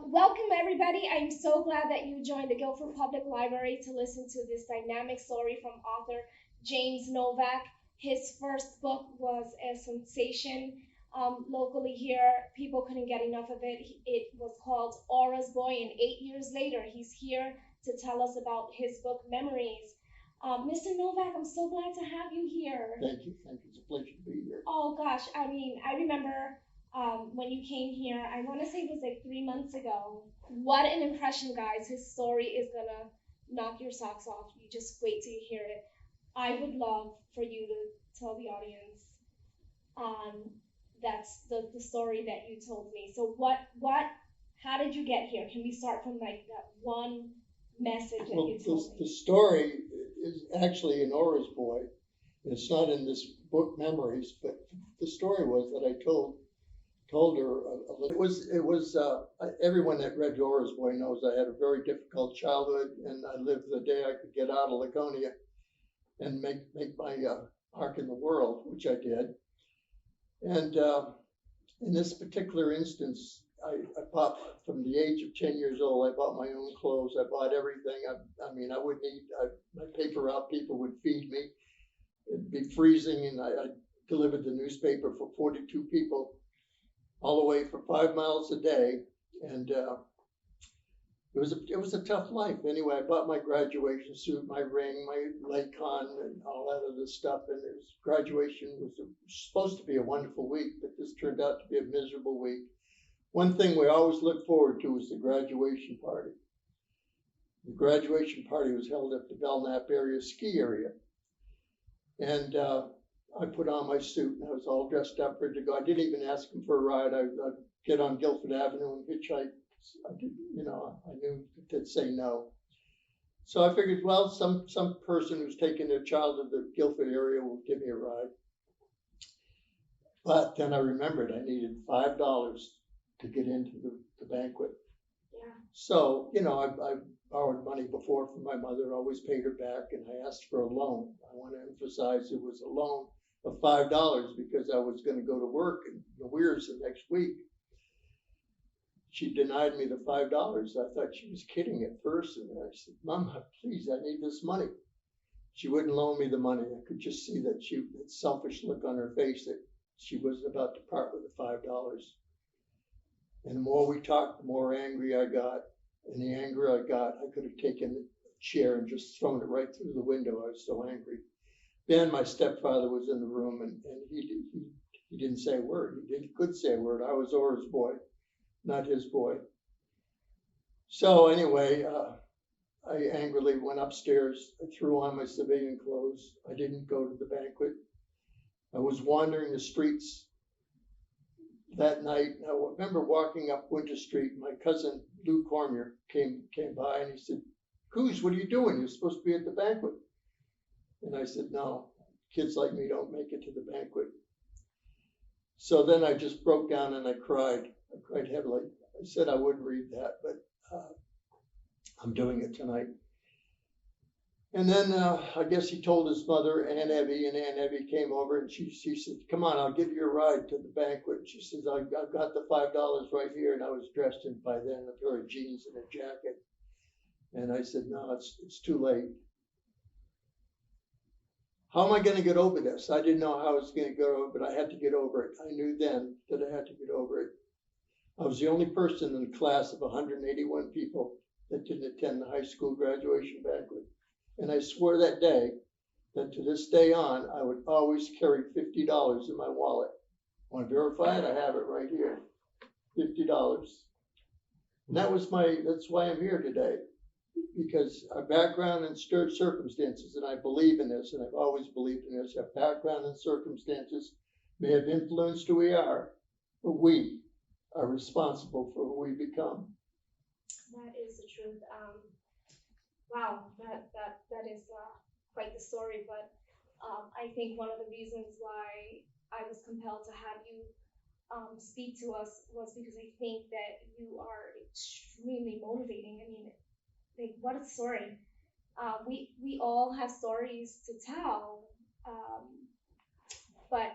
Welcome, everybody. I'm so glad that you joined the Guilford Public Library to listen to this dynamic story from author James Novak. His first book was a sensation locally here. People couldn't get enough of it. It was called Aura's Boy, and 8 years later, he's here to tell us about his book, Memories. Mr. Novak, I'm so glad to have you here. Thank you. It's a pleasure to be here. Oh gosh, I mean, I remember when you came here, I want to say it was like 3 months ago. What an impression, guys. His story is going to knock your socks off. You just wait till you hear it. I would love for you to tell the audience that's the story that you told me. So how did you get here? Can we start from like that one message that you told me? The story is actually in Aura's Boy. It's not in this book, Memories, but the story was that I told her. It was everyone that read Aura's Boy knows I had a very difficult childhood, and I lived the day I could get out of Laconia and make my mark in the world, which I did. And in this particular instance, I bought, from the age of 10 years old, I bought my own clothes. I bought everything. I mean, I wouldn't eat. My paper route people would feed me. It'd be freezing, and I delivered the newspaper for 42 people all the way for 5 miles a day. And it was a tough life. Anyway, I bought my graduation suit, my ring, my Lakon, and all that other stuff. And graduation was supposed to be a wonderful week, but this turned out to be a miserable week. One thing we always look forward to was the graduation party. The graduation party was held at the Belknap area ski area. And I put on my suit, and I was all dressed up, ready to go. I didn't even ask him for a ride. I'd get on Guilford Avenue and hitchhike. I knew they'd say no. So I figured, well, some person who's taking their child to the Guilford area will give me a ride. But then I remembered I needed $5 to get into the banquet. Yeah. So, I borrowed money before from my mother, always paid her back, and I asked for a loan. I want to emphasize it was a loan of $5 because I was going to go to work in the Weirs the next week. She denied me the $5. I thought she was kidding at first, and I said, "Mama, please, I need this money." She wouldn't loan me the money. I could just see that selfish look on her face that she wasn't about to part with the $5. And the more we talked, the more angry I got. And the angrier I got, I could have taken a chair and just thrown it right through the window. I was so angry. Then my stepfather was in the room, and he didn't say a word. He could say a word. I was Aura's boy, not his boy. So anyway, I angrily went upstairs. I threw on my civilian clothes. I didn't go to the banquet. I was wandering the streets that night. I remember walking up Winter Street. My cousin Lou Cormier came by, and he said, "Coos, what are you doing? You're supposed to be at the banquet." And I said, "No, kids like me don't make it to the banquet." So then I just broke down and I cried. I cried heavily. I said I wouldn't read that, but I'm doing it tonight. And then I guess he told his mother, Aunt Evie, and Aunt Evie came over, and she said, "Come on, I'll give you a ride to the banquet." She says, I've got the $5 right here. And I was dressed in, by then, a pair of jeans and a jacket. And I said, "No, it's too late. How am I going to get over this?" I didn't know how I was going to get over it, but I had to get over it. I knew then that I had to get over it. I was the only person in a class of 181 people that didn't attend the high school graduation banquet. And I swore that day that to this day on, I would always carry $50 in my wallet. Want to verify it? I have it right here. $50. And that's why I'm here today. Because our background and circumstances, and I believe in this, and I've always believed in this, our background and circumstances may have influenced who we are, but we are responsible for who we become. That is the truth. Wow, that is quite the story. But I think one of the reasons why I was compelled to have you speak to us was because I think that you are extremely motivating. I mean, like, what a story. We all have stories to tell, but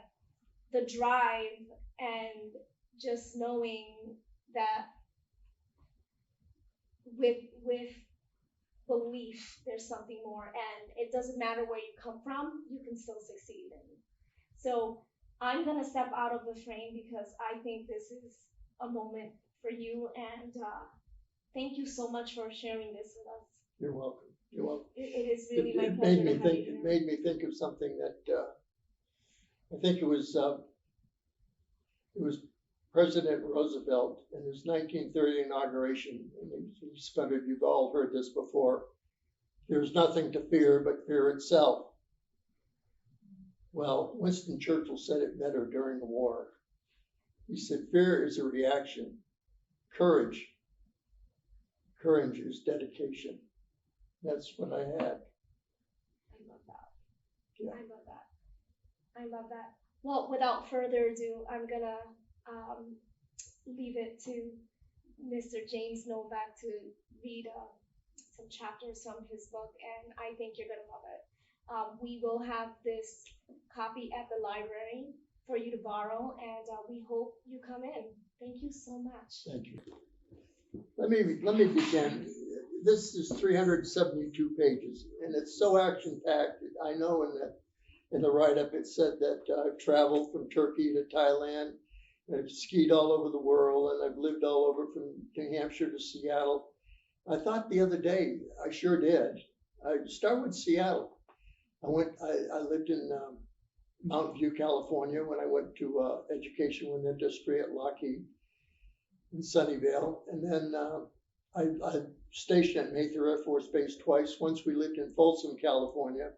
the drive and just knowing that with belief there's something more, and it doesn't matter where you come from, you can still succeed. And so I'm gonna step out of the frame because I think this is a moment for you, and thank you so much for sharing this with us. You're welcome. You're welcome. It is really my It pleasure made me to have think. you It here. made me think of something that I think it was President Roosevelt in his 1930 inauguration. And he spent it. You've all heard this before. There's nothing to fear but fear itself. Well, Winston Churchill said it better during the war. He said, fear is a reaction. Courage is dedication. That's what I had. I love that. Yeah. I love that. I love that. Well, without further ado, I'm gonna leave it to Mr. James Novak to read some chapters from his book, and I think you're gonna love it. We will have this copy at the library for you to borrow, and we hope you come in. Thank you so much. Thank you. Let me begin. This is 372 pages, and it's so action-packed. I know in the write-up it said that I've traveled from Turkey to Thailand, and I've skied all over the world, and I've lived all over from New Hampshire to Seattle. I thought the other day, I sure did. I start with Seattle. I lived in Mountain View, California when I went to education with industry at Lockheed in Sunnyvale. And then I stationed at Mather Air Force Base twice. Once we lived in Folsom, California,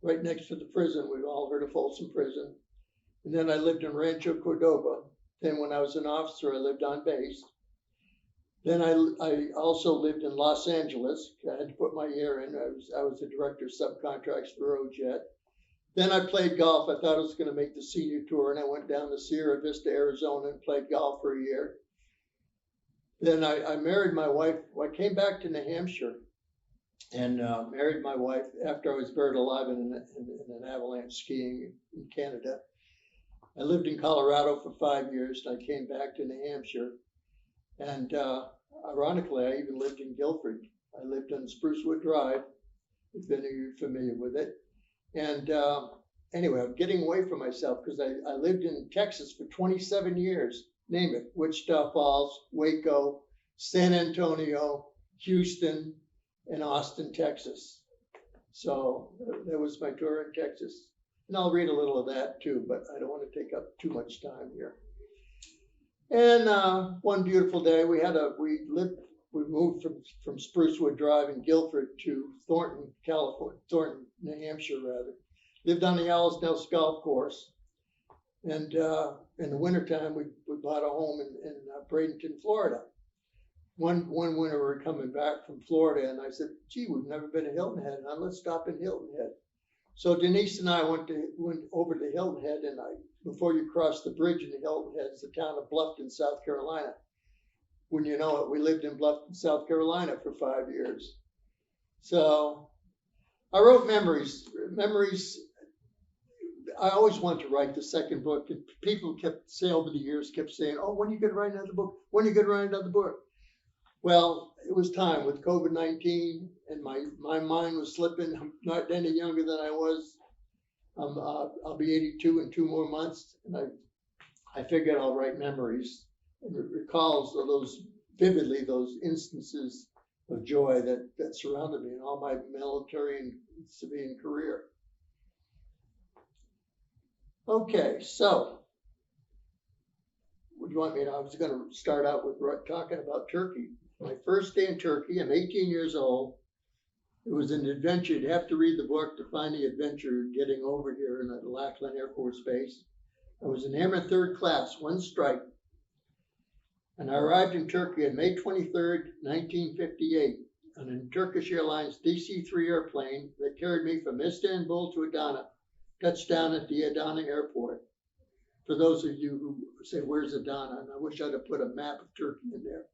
right next to the prison. We've all heard of Folsom Prison. And then I lived in Rancho Cordova. Then when I was an officer, I lived on base. Then I also lived in Los Angeles. I had to put my year in. I was the director of subcontracts for Aerojet. Then I played golf. I thought I was going to make the senior tour, and I went down to Sierra Vista, Arizona, and played golf for a year. Then I married my wife. I came back to New Hampshire and married my wife after I was buried alive in an avalanche skiing in Canada. I lived in Colorado for 5 years, and I came back to New Hampshire. And ironically, I even lived in Guilford. I lived on Sprucewood Drive, if any of you are familiar with it. And anyway, I'm getting away from myself because I lived in Texas for 27 years. Name it: Wichita Falls, Waco, San Antonio, Houston, and Austin, Texas. So that was my tour in Texas. And I'll read a little of that too, but I don't want to take up too much time here. And one beautiful day, we moved from Sprucewood Drive in Guilford to Thornton, New Hampshire rather. Lived on the Owlsnest Golf Course. And in the wintertime, we bought a home in Bradenton, Florida. One winter we were coming back from Florida, and I said, gee, we've never been to Hilton Head. Now let's stop in Hilton Head. So Denise and I went over to Hilton Head, and before you cross the bridge into Hilton Head, it's the town of Bluffton, South Carolina. When you know it, we lived in Bluffton, South Carolina for 5 years. So I wrote memories. I always wanted to write the second book, and people kept saying over the years, oh, when are you going to write another book? When are you going to write another book? Well, it was time with COVID-19, and my mind was slipping. I'm not any younger than I was. I'll be 82 in 2 more months, and I figured I'll write memories and recalls of vividly those instances of joy that surrounded me in all my military and civilian career. Okay, so what do you want me to? I was going to start out with talking about Turkey. My first day in Turkey, I'm 18 years old. It was an adventure. You'd have to read the book to find the adventure getting over here in the Lackland Air Force Base. I was in Airman 3rd Class, 1 strike. And I arrived in Turkey on May 23rd, 1958, on a Turkish Airlines DC-3 airplane that carried me from Istanbul to Adana, touched down at the Adana airport. For those of you who say, where's Adana? And I wish I'd have put a map of Turkey in there.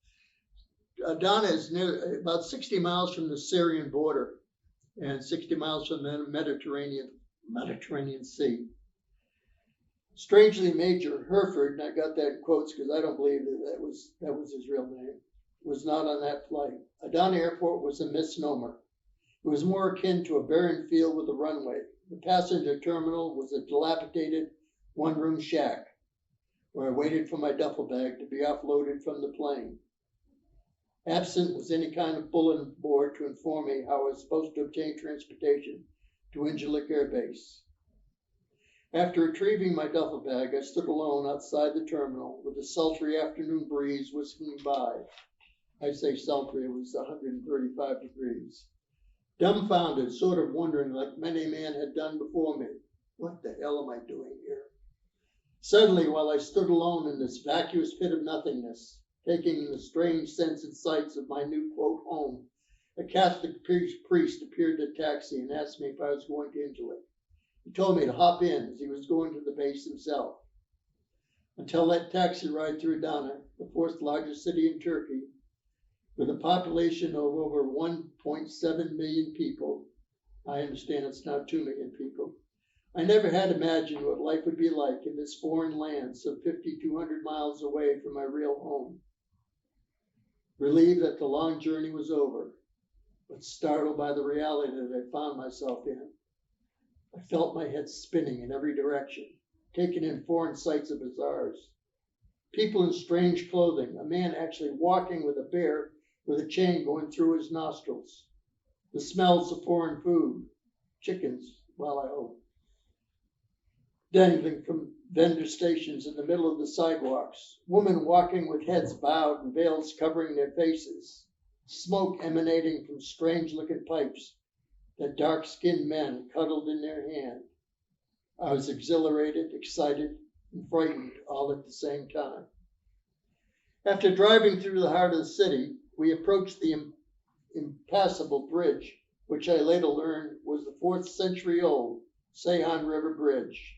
Adana is about 60 miles from the Syrian border and 60 miles from the Mediterranean Sea. Strangely, Major Herford, and I got that in quotes because I don't believe that was his real name, was not on that flight. Adana Airport was a misnomer. It was more akin to a barren field with a runway. The passenger terminal was a dilapidated one-room shack where I waited for my duffel bag to be offloaded from the plane. Absent was any kind of bulletin board to inform me how I was supposed to obtain transportation to Incirlik Air Base. After retrieving my duffel bag, I stood alone outside the terminal with a sultry afternoon breeze whisking by. I say sultry, it was 135 degrees. Dumbfounded, sort of wondering, like many a man had done before me, what the hell am I doing here? Suddenly, while I stood alone in this vacuous pit of nothingness, taking in the strange sense and sights of my new, quote, home, a Catholic priest appeared at the taxi and asked me if I was going to Incirlik. He told me to hop in as he was going to the base himself. Until that taxi ride through Adana, the fourth largest city in Turkey, with a population of over 1.7 million people, I understand it's now 2 million people, I never had imagined what life would be like in this foreign land some 5,200 miles away from my real home. Relieved that the long journey was over, but startled by the reality that I found myself in. I felt my head spinning in every direction, taking in foreign sights and bazaars. People in strange clothing, a man actually walking with a bear with a chain going through his nostrils. The smells of foreign food, chickens, well, I hope, dangling from vendor stations in the middle of the sidewalks, women walking with heads bowed and veils covering their faces, smoke emanating from strange-looking pipes that dark-skinned men cuddled in their hand. I was exhilarated, excited, and frightened all at the same time. After driving through the heart of the city, we approached the impassable bridge, which I later learned was the 4th century-old Seyhan River Bridge,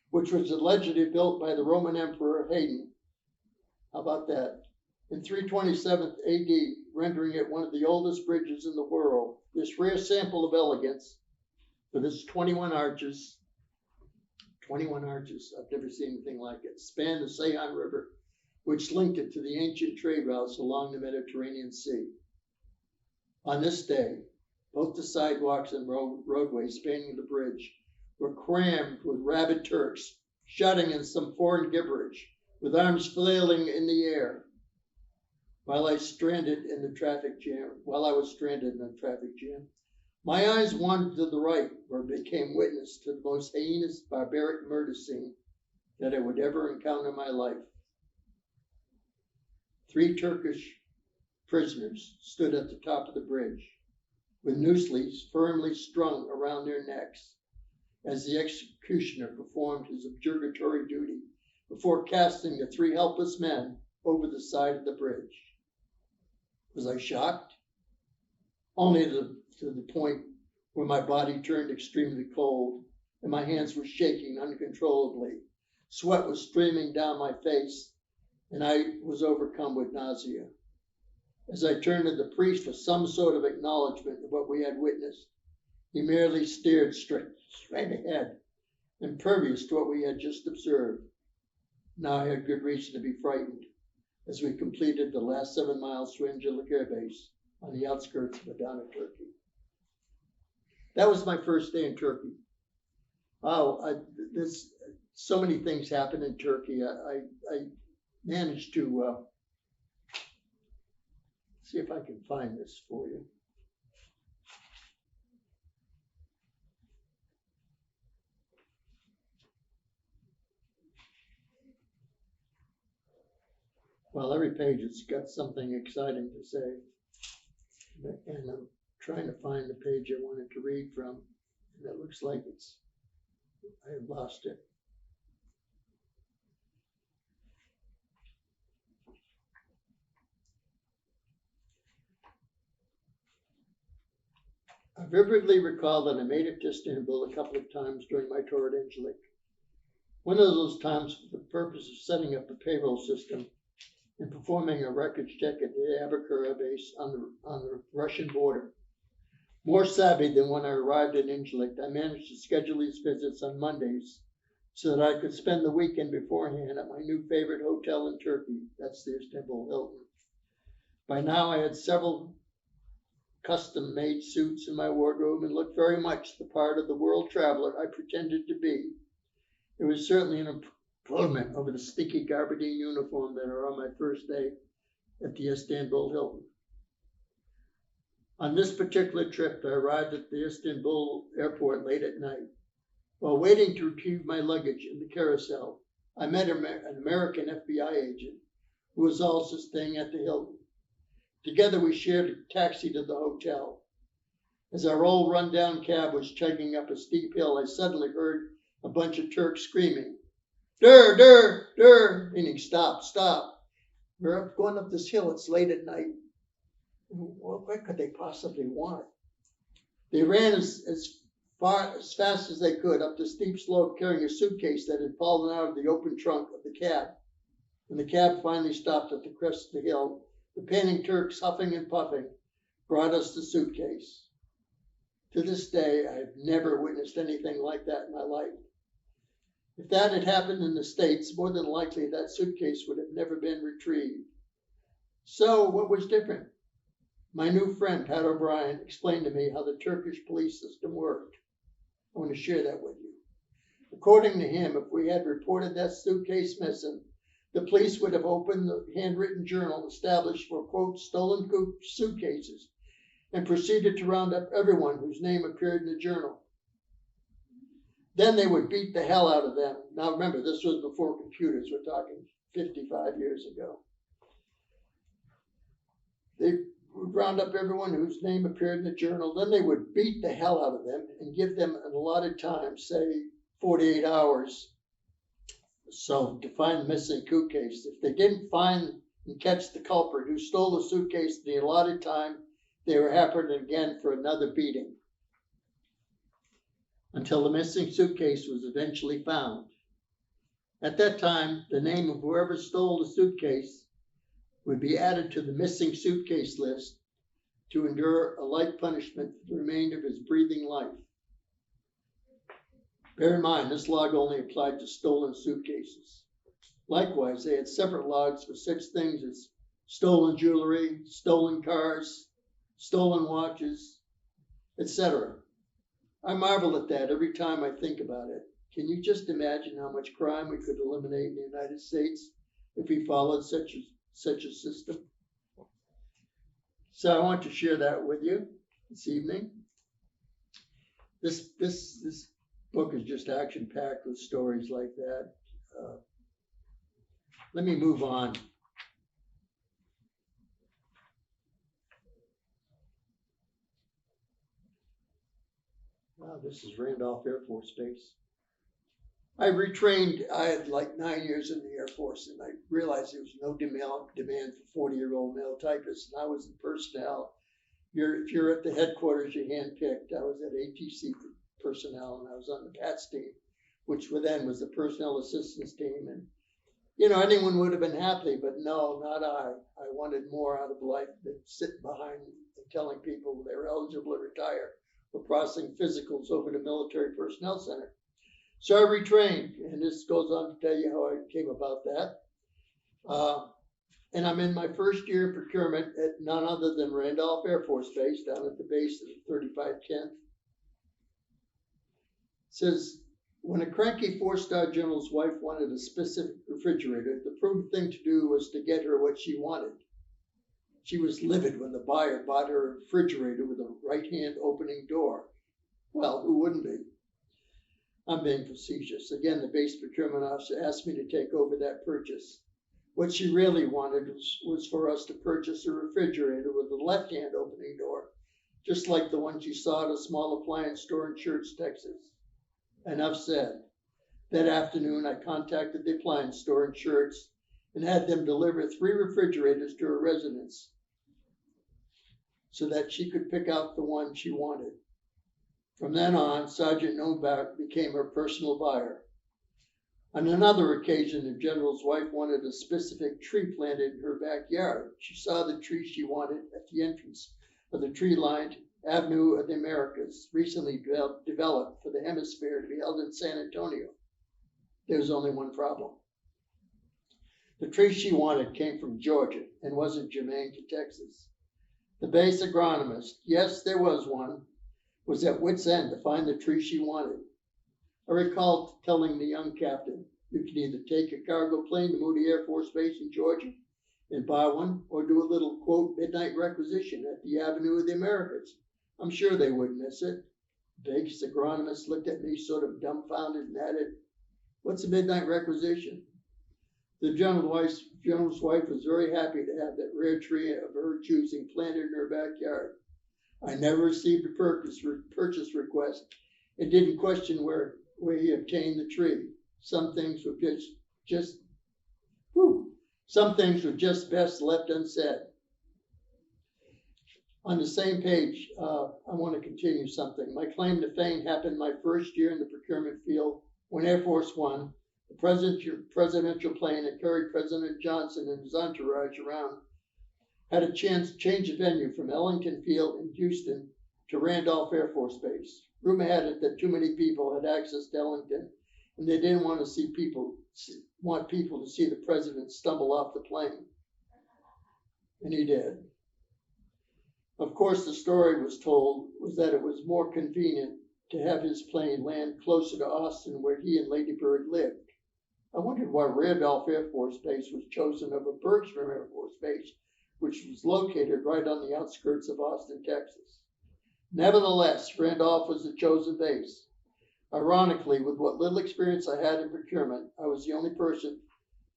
which was allegedly built by the Roman Emperor Hadrian. How about that? In 327 AD, rendering it one of the oldest bridges in the world. This rare sample of elegance, with its 21 arches, I've never seen anything like it, spanned the Seyhan River, which linked it to the ancient trade routes along the Mediterranean Sea. On this day, both the sidewalks and roadways spanning the bridge were crammed with rabid Turks, shouting in some foreign gibberish, with arms flailing in the air. While I was stranded in the traffic jam, my eyes wandered to the right, where I became witness to the most heinous, barbaric murder scene that I would ever encounter in my life. 3 Turkish prisoners stood at the top of the bridge, with nooses firmly strung around their necks, as the executioner performed his objurgatory duty before casting the 3 helpless men over the side of the bridge. Was I shocked? Only to the point where my body turned extremely cold and my hands were shaking uncontrollably. Sweat was streaming down my face and I was overcome with nausea. As I turned to the priest for some sort of acknowledgement of what we had witnessed, he merely stared straight ahead, impervious to what we had just observed. Now I had good reason to be frightened as we completed the last 7 miles to Incirlik Air Base on the outskirts of Adana, Turkey. That was my first day in Turkey. There's so many things happened in Turkey. I managed to see if I can find this for you. Well, every page has got something exciting to say. And I'm trying to find the page I wanted to read from. And it looks like I have lost it. I vividly recall that I made it to Istanbul a couple of times during my tour at Incirlik. One of those times for the purpose of setting up the payroll system and performing a records check at the Abakur base on the Russian border. More savvy than when I arrived in Incirlik, I managed to schedule these visits on Mondays so that I could spend the weekend beforehand at my new favorite hotel in Turkey. That's the Istanbul Hilton. By now I had several custom-made suits in my wardrobe and looked very much the part of the world traveler I pretended to be. It was certainly an improvement over the stinky garbadine uniform that wore on my first day at the Istanbul Hilton. On this particular trip, I arrived at the Istanbul airport late at night. While waiting to retrieve my luggage in the carousel, I met an American FBI agent who was also staying at the Hilton. Together we shared a taxi to the hotel. As our old run-down cab was chugging up a steep hill, I suddenly heard a bunch of Turks screaming, "Dur, dur, dur," meaning stop, stop. We're going up this hill, it's late at night. What could they possibly want? They ran as fast as they could up the steep slope, carrying a suitcase that had fallen out of the open trunk of the cab. When the cab finally stopped at the crest of the hill, the panting Turks, huffing and puffing, brought us the suitcase. To this day, I've never witnessed anything like that in my life. If that had happened in the States, more than likely that suitcase would have never been retrieved. So what was different? My new friend, Pat O'Brien, explained to me how the Turkish police system worked. I want to share that with you. According to him, if we had reported that suitcase missing, the police would have opened the handwritten journal established for, quote, stolen suitcases and proceeded to round up everyone whose name appeared in the journal. Then they would beat the hell out of them. Now remember, this was before computers. We're talking 55 years ago. They would round up everyone whose name appeared in the journal. Then they would beat the hell out of them and give them an allotted time, say 48 hours. So to find the missing suitcase. If they didn't find and catch the culprit who stole the suitcase in the allotted time, they were hampered again for another beating, until the missing suitcase was eventually found. At that time, the name of whoever stole the suitcase would be added to the missing suitcase list to endure a life punishment for the remainder of his breathing life. Bear in mind, this log only applied to stolen suitcases. Likewise, they had separate logs for such things as stolen jewelry, stolen cars, stolen watches, etc. I marvel at that every time I think about it. Can you just imagine how much crime we could eliminate in the United States if we followed such a system? So I want to share that with you this evening. This book is just action-packed with stories like that. Let me move on. Wow, this is Randolph Air Force Base. I retrained. I had like 9 years in the Air Force, and I realized there was no demand for 40-year-old male typists, and I was in personnel. If you're at the headquarters, you're handpicked. I was at ATC personnel, and I was on the PATS team, which then was the personnel assistance team. And, anyone would have been happy, but no, not I. I wanted more out of life than sitting behind and telling people they were eligible to retire or processing physicals over the Military Personnel Center. So I retrained, and this goes on to tell you how I came about that. And I'm in my first year of procurement at none other than Randolph Air Force Base, down at the base of 35 Kent. It says, when a cranky 4-star general's wife wanted a specific refrigerator, the prudent thing to do was to get her what she wanted. She was livid when the buyer bought her a refrigerator with a right-hand opening door. Well, who wouldn't be? I'm being facetious. Again, the base procurement officer asked me to take over that purchase. What she really wanted was for us to purchase a refrigerator with a left-hand opening door, just like the one she saw at a small appliance store in Church, Texas. Enough said. That afternoon, I contacted the appliance store in Church and had them deliver 3 refrigerators to her residence so that she could pick out the one she wanted. From then on, Sergeant Novak became her personal buyer. On another occasion, the general's wife wanted a specific tree planted in her backyard. She saw the tree she wanted at the entrance of the tree-lined Avenue of the Americas, recently developed for the hemisphere to be held in San Antonio. There was only one problem. The tree she wanted came from Georgia and wasn't germane to Texas. The base agronomist, yes, there was one, was at wit's end to find the tree she wanted. I recall telling the young captain, you can either take a cargo plane to Moody Air Force Base in Georgia and buy one, or do a little, quote, midnight requisition at the Avenue of the Americas. I'm sure they wouldn't miss it. The base agronomist looked at me sort of dumbfounded and added, what's a midnight requisition? The general's wife was very happy to have that rare tree of her choosing planted in her backyard. I never received a purchase request and didn't question where he obtained the tree. Some things were just best left unsaid. On the same page, I want to continue something. My claim to fame happened my first year in the procurement field when Air Force One, the presidential plane that carried President Johnson and his entourage around, had a chance to change the venue from Ellington Field in Houston to Randolph Air Force Base. Rumor had it that too many people had access to Ellington, and they didn't want people to see the president stumble off the plane. And he did. Of course, the story was that it was more convenient to have his plane land closer to Austin, where he and Lady Bird lived. I wondered why Randolph Air Force Base was chosen over Bergstrom Air Force Base, which was located right on the outskirts of Austin, Texas. Nevertheless, Randolph was the chosen base. Ironically, with what little experience I had in procurement, I was the only person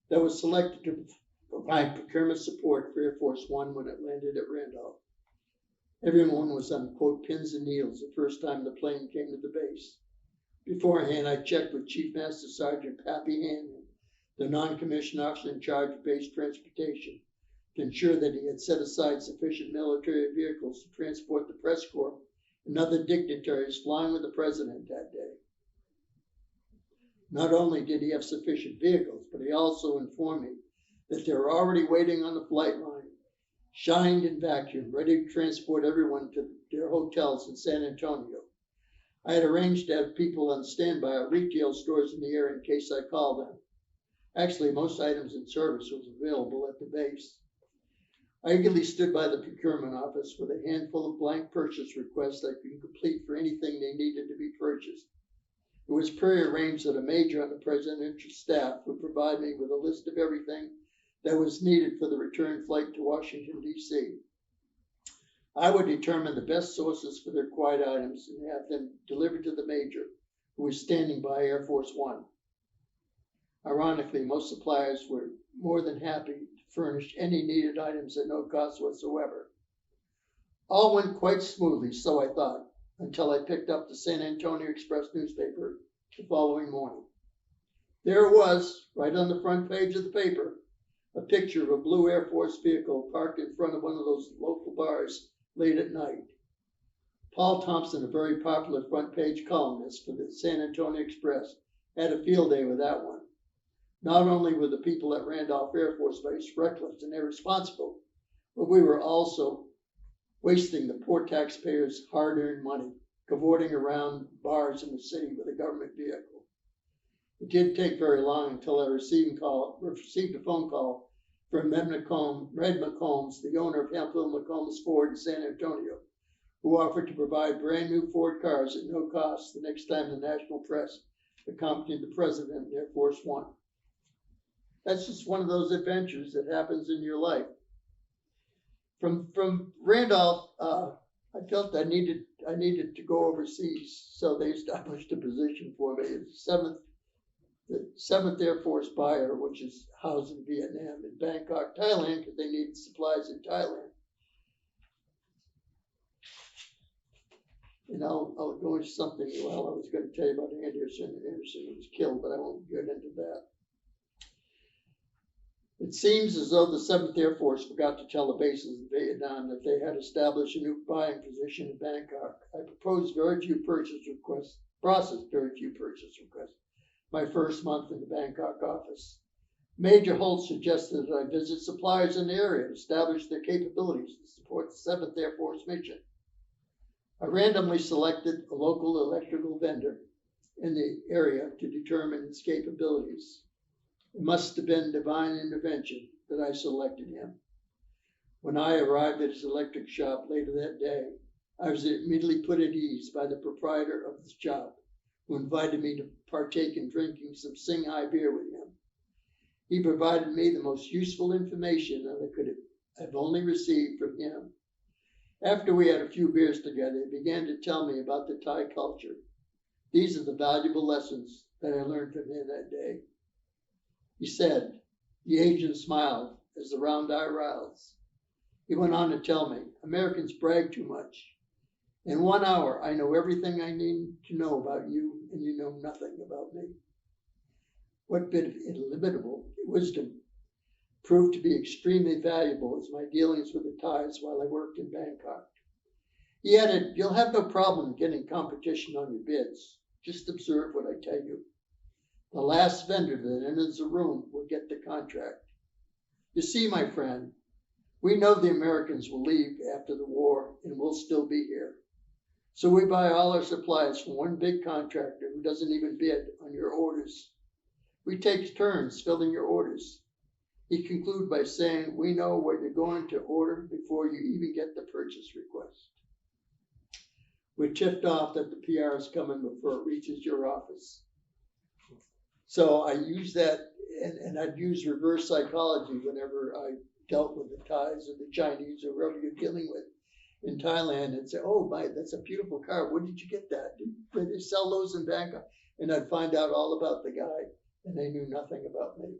that was selected to provide procurement support for Air Force One when it landed at Randolph. Everyone was on, quote, pins and needles the first time the plane came to the base. Beforehand, I checked with Chief Master Sergeant Pappy Hannon, the non-commissioned officer in charge of base transportation, to ensure that he had set aside sufficient military vehicles to transport the press corps and other dignitaries flying with the president that day. Not only did he have sufficient vehicles, but he also informed me that they were already waiting on the flight line, shined and vacuumed, ready to transport everyone to their hotels in San Antonio. I had arranged to have people on standby at retail stores in the area in case I called them. Actually, most items and service was available at the base. I eagerly stood by the procurement office with a handful of blank purchase requests I could complete for anything they needed to be purchased. It was prearranged that a major on the presidential staff would provide me with a list of everything that was needed for the return flight to Washington, D.C. I would determine the best sources for the required items and have them delivered to the major, who was standing by Air Force One. Ironically, most suppliers were more than happy to furnish any needed items at no cost whatsoever. All went quite smoothly, so I thought, until I picked up the San Antonio Express newspaper the following morning. There it was, right on the front page of the paper, a picture of a blue Air Force vehicle parked in front of one of those local bars late at night. Paul Thompson, a very popular front page columnist for the San Antonio Express, had a field day with that one. Not only were the people at Randolph Air Force Base reckless and irresponsible, but we were also wasting the poor taxpayers' hard-earned money, cavorting around bars in the city with a government vehicle. It didn't take very long until I received a phone call from Red McCombs, the owner of Hampshire McCombs Ford in San Antonio, who offered to provide brand new Ford cars at no cost the next time the national press accompanied the president in Air Force One. That's just one of those adventures that happens in your life. From Randolph, I felt I needed to go overseas, so they established a position for me as the 7th Air Force buyer, which is housed in Vietnam and Bangkok, Thailand, because they needed supplies in Thailand. And I'll go into something. Well, I was going to tell you about Anderson who was killed, but I won't get into that. It seems as though the 7th Air Force forgot to tell the bases in Vietnam that they had established a new buying position in Bangkok. I processed very few purchase requests my first month in the Bangkok office. Major Holt suggested that I visit suppliers in the area and establish their capabilities to support the 7th Air Force mission. I randomly selected a local electrical vendor in the area to determine its capabilities. It must have been divine intervention that I selected him. When I arrived at his electric shop later that day, I was immediately put at ease by the proprietor of the shop, who invited me to partake in drinking some Singhai beer with him. He provided me the most useful information that I could have only received from him. After we had a few beers together, he began to tell me about the Thai culture. These are the valuable lessons that I learned from him that day. He said, the agent smiled as the round eye roused. He went on to tell me, Americans brag too much. In 1 hour, I know everything I need to know about you, and you know nothing about me. What bit of illimitable wisdom proved to be extremely valuable as my dealings with the Thais while I worked in Bangkok. He added, you'll have no problem getting competition on your bids. Just observe what I tell you. The last vendor that enters the room will get the contract. You see, my friend, we know the Americans will leave after the war and we'll still be here. So we buy all our supplies from one big contractor who doesn't even bid on your orders. We take turns filling your orders. He concluded by saying, we know what you're going to order before you even get the purchase request. We're tipped off that the PR is coming before it reaches your office. So I use that, and I'd use reverse psychology whenever I dealt with the Thais or the Chinese or whoever you're dealing with in Thailand, and say, oh, that's a beautiful car. Where did you get that? Did they sell those in Bangkok? And I'd find out all about the guy, and they knew nothing about me.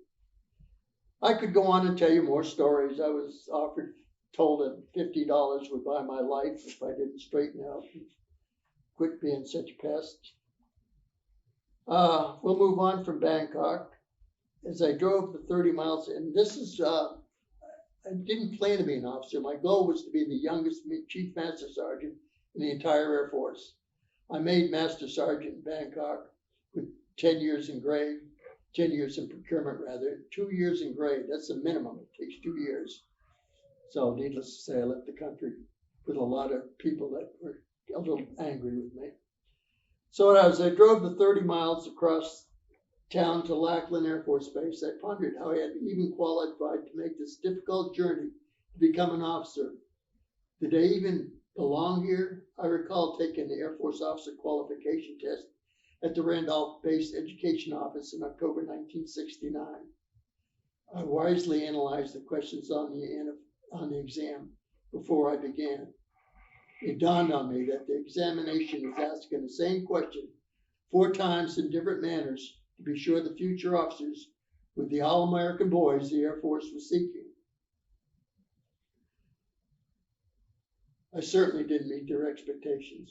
I could go on and tell you more stories. I was told that $50 would buy my life if I didn't straighten out and quit being such a pest. We'll move on from Bangkok. As I drove the 30 miles, and this is, I didn't plan to be an officer. My goal was to be the youngest Chief Master Sergeant in the entire Air Force. I made Master Sergeant in Bangkok with 10 years in grade, 10 years in procurement rather, 2 years in grade. That's the minimum. It takes 2 years. So needless to say, I left the country with a lot of people that were a little angry with me. So as I drove the 30 miles across town to Lackland Air Force Base, I pondered how I had even qualified to make this difficult journey to become an officer. Did I even belong here? I recall taking the Air Force Officer Qualification Test at the Randolph Base Education Office in October 1969. I wisely analyzed the questions on the exam before I began. It dawned on me that the examination was asking the same question 4 times in different manners to be sure the future officers were the all-American boys the Air Force was seeking. I certainly didn't meet their expectations.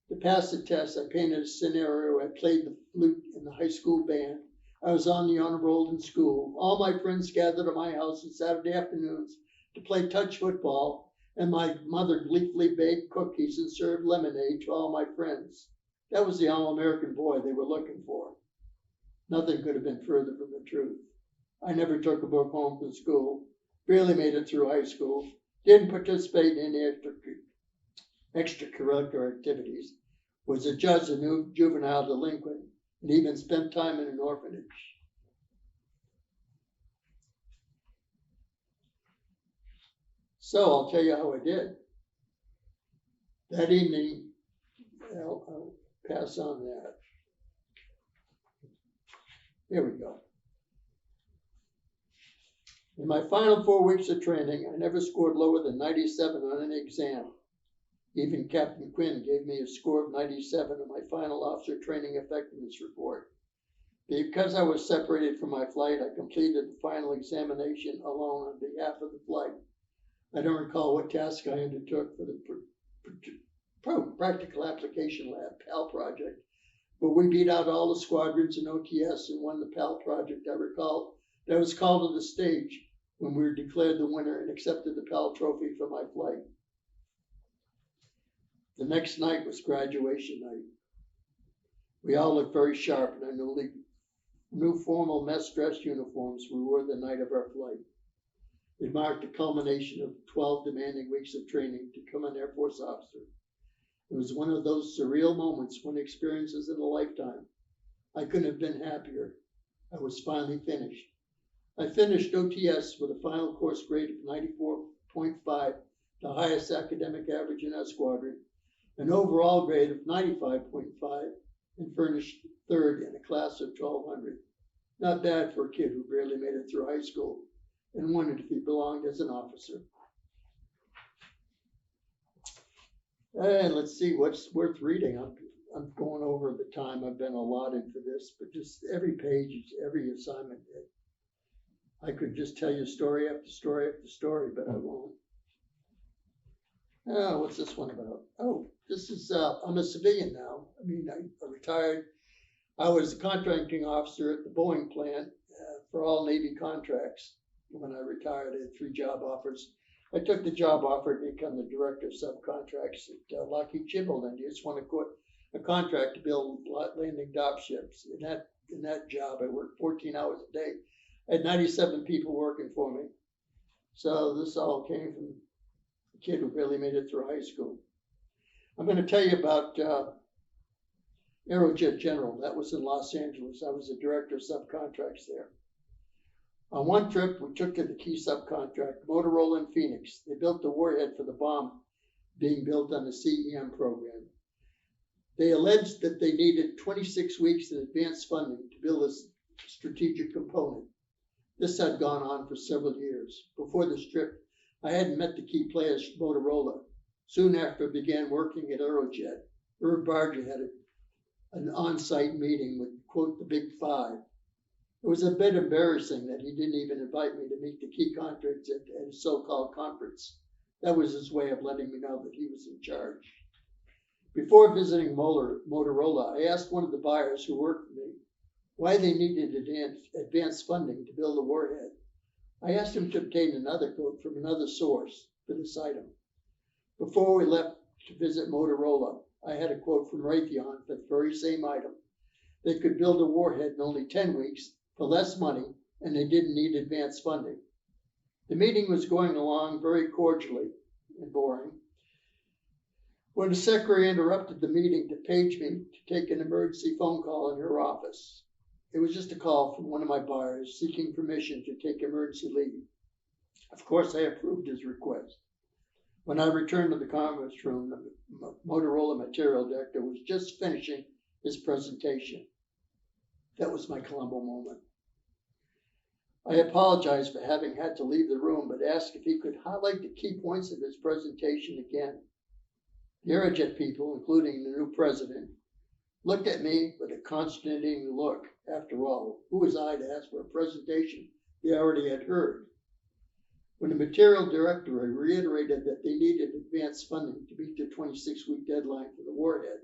To pass the test, I painted a scenario. I played the flute in the high school band. I was on the honor roll in school. All my friends gathered at my house on Saturday afternoons to play touch football, and my mother gleefully baked cookies and served lemonade to all my friends. That was the all-American boy they were looking for. Nothing could have been further from the truth. I never took a book home from school, barely made it through high school, didn't participate in any extracurricular activities, was a judge of new juvenile delinquent, and even spent time in an orphanage. So I'll tell you how I did. That evening, I'll pass on that. Here we go. In my final 4 weeks of training, I never scored lower than 97 on any exam. Even Captain Quinn gave me a score of 97 in my final officer training effectiveness report. Because I was separated from my flight, I completed the final examination alone on behalf of the flight. I don't recall what task I undertook for the practical application lab, PAL project, but we beat out all the squadrons in OTS and won the PAL project. I recall that I was called to the stage when we were declared the winner and accepted the PAL trophy for my flight. The next night was graduation night. We all looked very sharp in our new formal mess dress uniforms we wore the night of our flight. It marked the culmination of 12 demanding weeks of training to become an Air Force officer. It was one of those surreal moments, one experiences in a lifetime. I couldn't have been happier. I was finally finished. I finished OTS with a final course grade of 94.5, the highest academic average in our squadron, an overall grade of 95.5, and furnished third in a class of 1,200. Not bad for a kid who barely made it through high school and wondered if he belonged as an officer. And let's see what's worth reading. I'm going over the time I've been allotted for this, but just every page, every assignment. I could just tell you story after story after story, but I won't. Oh, what's this one about? Oh, this is, I'm a civilian now. I mean, I retired. I was a contracting officer at the Boeing plant for all Navy contracts. When I retired, I had 3 job offers. I took the job offer to become the director of subcontracts at Lockheed Shipbuilding. You just want to quit a contract to build landing dock ships. In that job, I worked 14 hours a day. I had 97 people working for me. So this all came from a kid who barely made it through high school. I'm going to tell you about Aerojet General. That was in Los Angeles. I was the director of subcontracts there. On one trip, we took to the key subcontract, Motorola in Phoenix. They built the warhead for the bomb being built on the CEM program. They alleged that they needed 26 weeks in advance funding to build a strategic component. This had gone on for several years. Before this trip, I hadn't met the key players from Motorola. Soon after I began working at Aerojet, Irv Barger had an on-site meeting with, quote, the Big Five. It was a bit embarrassing that he didn't even invite me to meet the key contracts at a so-called conference. That was his way of letting me know that he was in charge. Before visiting Motorola, I asked one of the buyers who worked for me why they needed advance funding to build a warhead. I asked him to obtain another quote from another source for this item. Before we left to visit Motorola, I had a quote from Raytheon for the very same item. They could build a warhead in only 10 weeks for less money, and they didn't need advance funding. The meeting was going along very cordially and boring when the secretary interrupted the meeting to page me to take an emergency phone call in her office. It was just a call from one of my buyers seeking permission to take emergency leave. Of course, I approved his request. When I returned to the conference room, the Motorola material director was just finishing his presentation. That was my Columbo moment. I apologized for having had to leave the room, but asked if he could highlight the key points of his presentation again. The Aerojet people, including the new president, looked at me with a consternating look. After all, who was I to ask for a presentation they already had heard? When the material director reiterated that they needed advance funding to meet the 26-week deadline for the warhead,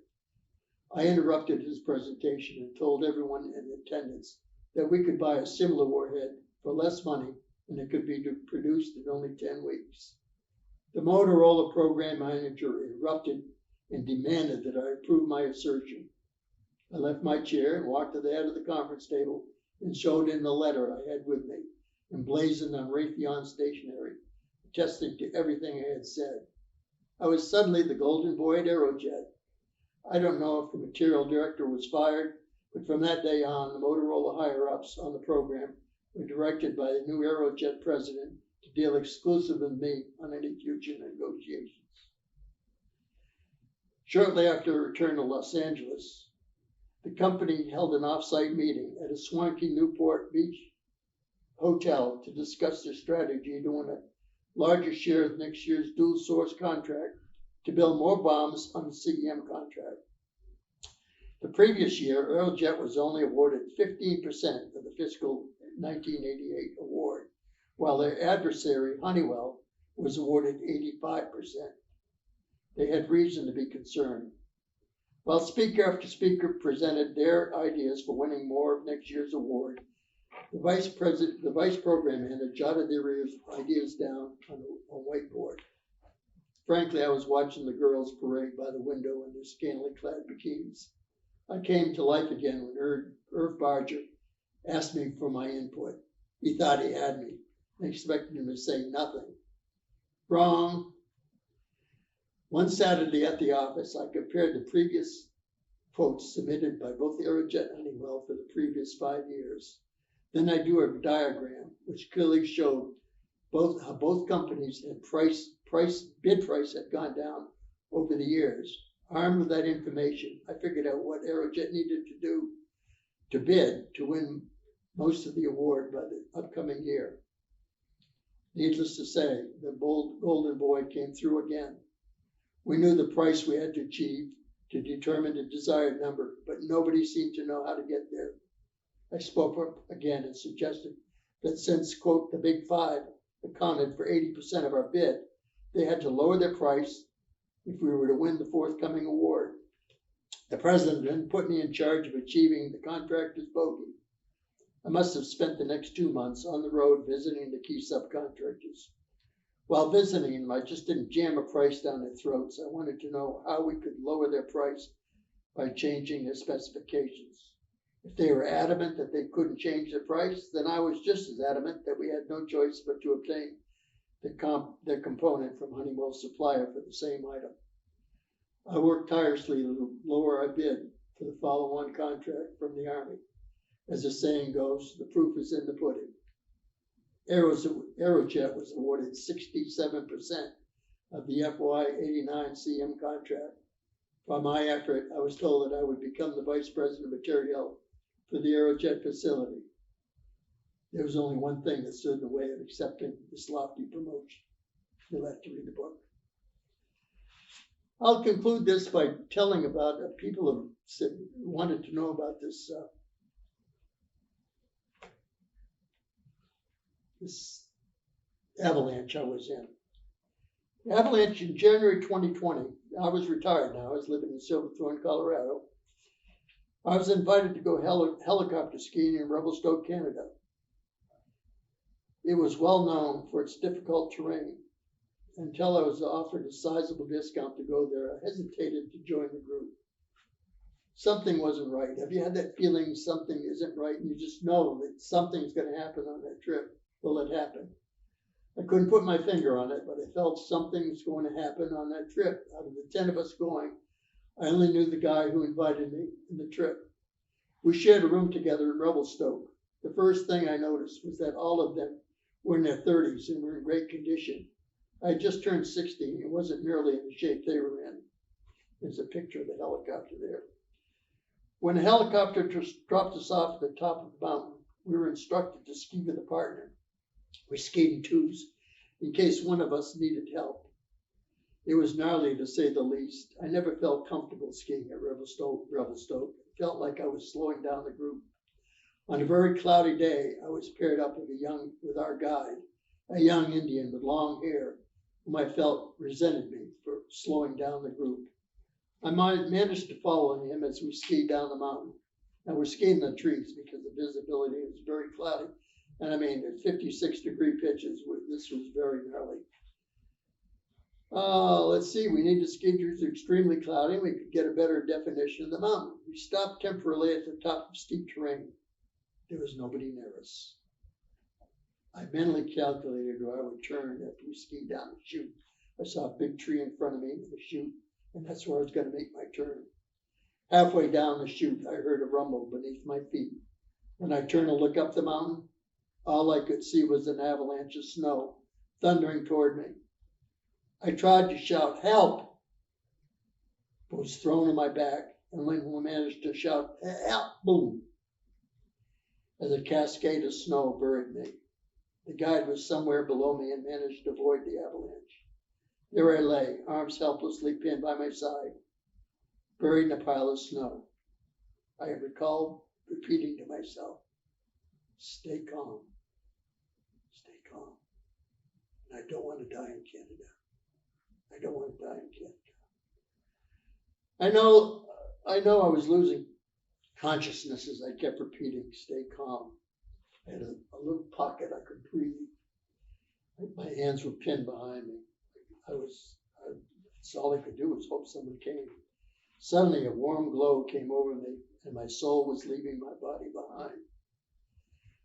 I interrupted his presentation and told everyone in attendance that we could buy a similar warhead for less money and it could be produced in only 10 weeks. The Motorola program manager erupted and demanded that I approve my assertion. I left my chair and walked to the head of the conference table and showed him the letter I had with me, emblazoned on Raytheon stationery, attesting to everything I had said. I was suddenly the golden boy at Aerojet. I don't know if the material director was fired, but from that day on, the Motorola higher-ups on the program were directed by the new Aerojet president to deal exclusive with me on any future negotiations. Shortly after a return to Los Angeles, the company held an off-site meeting at a swanky Newport Beach hotel to discuss their strategy to win a larger share of next year's dual-source contract to build more bombs on the CEM contract. The previous year, Aerojet was only awarded 15% of the fiscal 1988 award, while their adversary, Honeywell, was awarded 85%. They had reason to be concerned. While speaker after speaker presented their ideas for winning more of next year's award, the vice program manager jotted their ideas down on a whiteboard. Frankly, I was watching the girls parade by the window in their scantily clad bikinis. I came to life again when Irv Barger asked me for my input. He thought he had me. I expected him to say nothing. Wrong. One Saturday at the office, I compared the previous quotes submitted by both Aerojet and Honeywell for the previous 5 years. Then I drew a diagram which clearly showed how both companies had bid price had gone down over the years. Armed with that information, I figured out what Aerojet needed to do to bid to win most of the award by the upcoming year. Needless to say, the bold golden boy came through again. We knew the price we had to achieve to determine the desired number, but nobody seemed to know how to get there. I spoke up again and suggested that since, quote, the big five accounted for 80% of our bid, they had to lower their price if we were to win the forthcoming award. The president then put me in charge of achieving the contractor's bogey. I must have spent the next 2 months on the road visiting the key subcontractors. While visiting them, I just didn't jam a price down their throats. I wanted to know how we could lower their price by changing their specifications. If they were adamant that they couldn't change the price, then I was just as adamant that we had no choice but to obtain the component from Honeywell's supplier for the same item. I worked tirelessly to lower our bid for the follow-on contract from the Army. As the saying goes, the proof is in the pudding. Aerojet was awarded 67% of the FY89 CM contract. By my effort, I was told that I would become the Vice President of Materiel for the Aerojet facility. There was only one thing that stood in the way of accepting this lofty promotion. You'll have to read the book. I'll conclude this by telling about people who wanted to know about this avalanche I was in. The avalanche in January 2020. I was retired now. I was living in Silverthorne, Colorado. I was invited to go helicopter skiing in Revelstoke, Canada. It was well known for its difficult terrain. Until I was offered a sizable discount to go there, I hesitated to join the group. Something wasn't right. Have you had that feeling something isn't right and you just know that something's going to happen on that trip? Well, it happened. I couldn't put my finger on it, but I felt something's going to happen on that trip. Out of the 10 of us going, I only knew the guy who invited me in the trip. We shared a room together in Revelstoke. The first thing I noticed was that all of them were in their 30s and were in great condition. I had just turned 60 and wasn't nearly in the shape they were in. There's a picture of the helicopter there. When the helicopter just dropped us off at the top of the mountain, we were instructed to ski with a partner. We skied in twos in case one of us needed help. It was gnarly to say the least. I never felt comfortable skiing at Revelstoke. It felt like I was slowing down the group. On a very cloudy day, I was paired up with our guide, a young Indian with long hair, whom I felt resented me for slowing down the group. I managed to follow him as we skied down the mountain. Now we're skiing in the trees because the visibility was very cloudy. And I mean, at 56-degree pitches, this was very gnarly. Let's see, we need to ski through extremely cloudy and we could get a better definition of the mountain. We stopped temporarily at the top of steep terrain. There was nobody near us. I mentally calculated where I would turn after we skied down the chute. I saw a big tree in front of me with a chute, and that's where I was going to make my turn. Halfway down the chute, I heard a rumble beneath my feet. When I turned to look up the mountain, all I could see was an avalanche of snow thundering toward me. I tried to shout, "Help!" but was thrown on my back, and when we managed to shout, "Help!" boom, as a cascade of snow buried me. The guide was somewhere below me and managed to avoid the avalanche. There I lay, arms helplessly pinned by my side, buried in a pile of snow. I recalled repeating to myself, "Stay calm, stay calm. And I don't want to die in Canada. I don't want to die in Canada." I know I was losing consciousness as I kept repeating, "Stay calm." I had a little pocket I could breathe. My hands were pinned behind me. That's all I could do was hope someone came. Suddenly a warm glow came over me and my soul was leaving my body behind.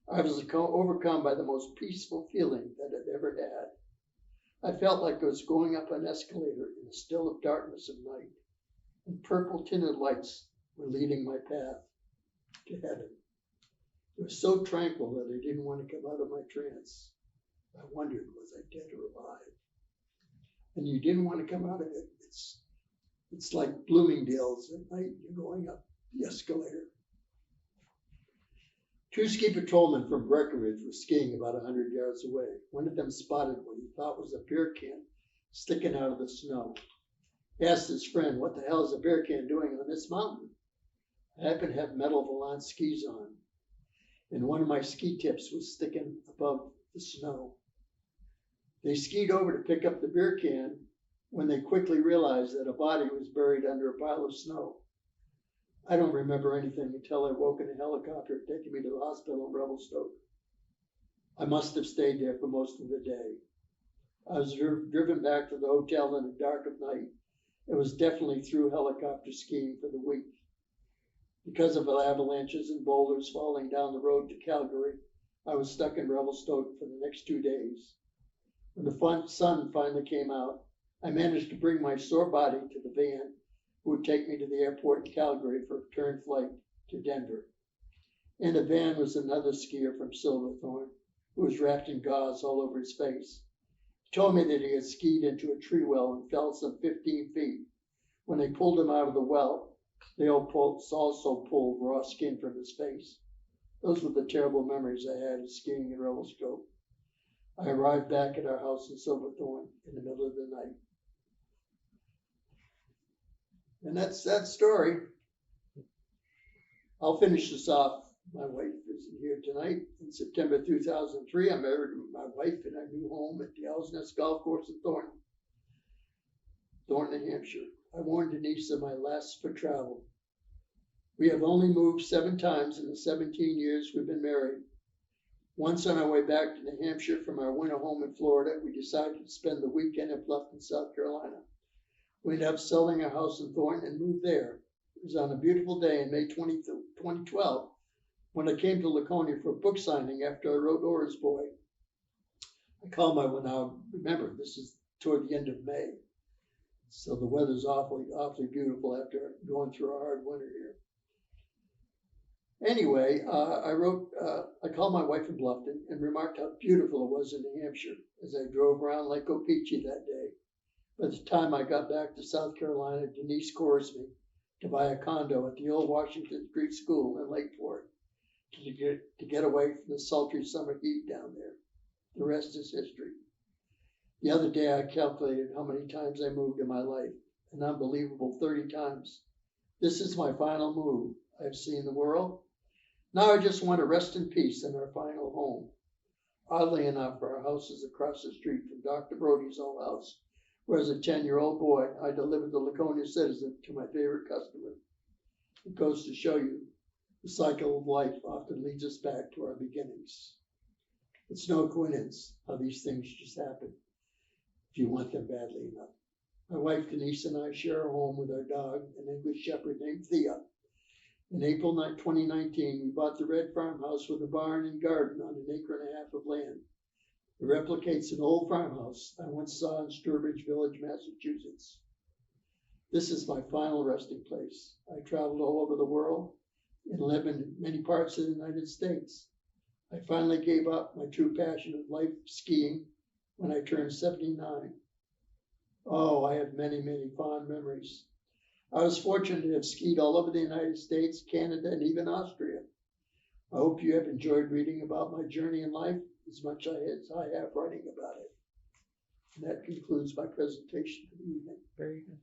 I was overcome by the most peaceful feeling that I'd ever had. I felt like I was going up an escalator in the still darkness of night, and purple tinted lights were leading my path to heaven. It was so tranquil that I didn't want to come out of my trance. I wondered, was I dead or alive? And you didn't want to come out of it. It's like Bloomingdale's at night. You're going up the escalator. Two ski patrolmen from Breckenridge were skiing about 100 yards away. One of them spotted what he thought was a beer can sticking out of the snow. He asked his friend, "What the hell is a beer can doing on this mountain?" I happen to have metal avalanche skis on, and one of my ski tips was sticking above the snow. They skied over to pick up the beer can when they quickly realized that a body was buried under a pile of snow. I don't remember anything until I woke in a helicopter taking me to the hospital in Revelstoke. I must have stayed there for most of the day. I was driven back to the hotel in the dark of night. It was definitely through helicopter skiing for the week. Because of avalanches and boulders falling down the road to Calgary, I was stuck in Revelstoke for the next 2 days. When the sun finally came out, I managed to bring my sore body to the van who would take me to the airport in Calgary for a return flight to Denver. In the van was another skier from Silverthorne who was wrapped in gauze all over his face. He told me that he had skied into a tree well and fell some 15 feet. When they pulled him out of the well, they also pulled raw skin from his face. Those were the terrible memories I had of skiing in Revelstoke. I arrived back at our house in Silverthorne in the middle of the night. And that's that story. I'll finish this off. My wife isn't here tonight. In September 2003, I married my wife in our new home at the Owl's Nest Golf Course in Thornton, Hampshire. I warned Denise of my last for travel. We have only moved 7 times in the 17 years we've been married. Once on our way back to New Hampshire from our winter home in Florida, we decided to spend the weekend at Bluffton, South Carolina. We ended up selling our house in Thornton and moved there. It was on a beautiful day in May 2012 when I came to Laconia for a book signing after I wrote Laura's Boy. I called now remember, this is toward the end of May, so the weather's awfully beautiful after going through a hard winter here. Anyway, I called my wife in Bluffton and remarked how beautiful it was in New Hampshire as I drove around Lake Okeechee that day. By the time I got back to South Carolina, Denise coerced me to buy a condo at the old Washington Street School in Lakeport to get away from the sultry summer heat down there. The rest is history. The other day I calculated how many times I moved in my life, an unbelievable 30 times. This is my final move. I've seen the world. Now I just want to rest in peace in our final home. Oddly enough, our house is across the street from Dr. Brody's old house, where as a 10-year-old boy, I delivered the Laconia Citizen to my favorite customer. It goes to show you the cycle of life often leads us back to our beginnings. It's no coincidence how these things just happen if you want them badly enough. My wife Denise and I share a home with our dog, an English Shepherd named Thea. In April 2019, we bought the Red Farmhouse with a barn and garden on 1.5 acres of land. It replicates an old farmhouse I once saw in Sturbridge Village, Massachusetts. This is my final resting place. I traveled all over the world and lived in many parts of the United States. I finally gave up my true passion of life, skiing, when I turned 79. Oh, I have many, many fond memories. I was fortunate to have skied all over the United States, Canada, and even Austria. I hope you have enjoyed reading about my journey in life as much as I have writing about it. And that concludes my presentation for the evening. Very good.